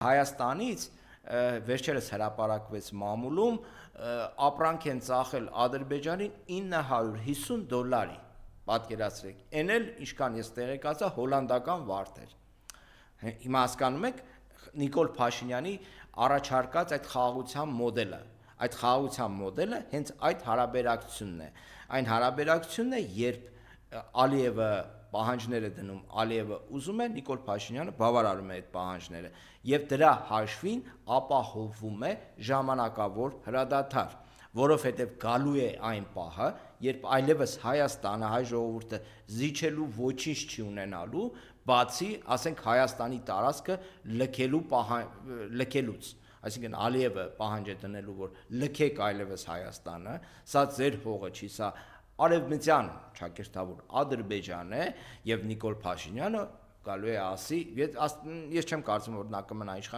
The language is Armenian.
Հայաստանից վերջերս հրապարակվեց մամուլում ապրանք են ծախել Ադրբեջանին $950, պատկերացրեք, այն էլ ինչքան ես տեղեկացա հոլանդական վարդ էր։ Հիմա հասկանում եք Նիկոլ Փաշինյանի առաջարկած այդ խաղաղության մոդելը։ Այդ խաղաղության մոդելը հենց այդ հարաբերակցությունն է։ Այն հարաբերակցությունն է, երբ Ալիևը պահանջներ է դնում, Ալիևը ուզում է, Նիկոլ Փաշինյանը բավարարում է այդ պահանջները, եւ դրա հաշվին ապահովում է ժամանակավոր հրադադար, որովհետեւ գալու է այն պահը, երբ այլևս Հայաստանը, հայ ժողովուրդը զիջելու ոչինչ չի ունենալու, բացի, ասենք, Հայաստանի տարածքը լքելուց։ Այսինքն Ալիևը պահանջ է դնելու, որ լքեք այլևս Հայաստանը, սա ձեր հողը չի, սա արևմտյան ճակերտավոր Ադրբեջան է, եւ Նիկոլ Փաշինյանը գալու է ասի, ես չեմ կարծում, որ նա կմնա իշխանության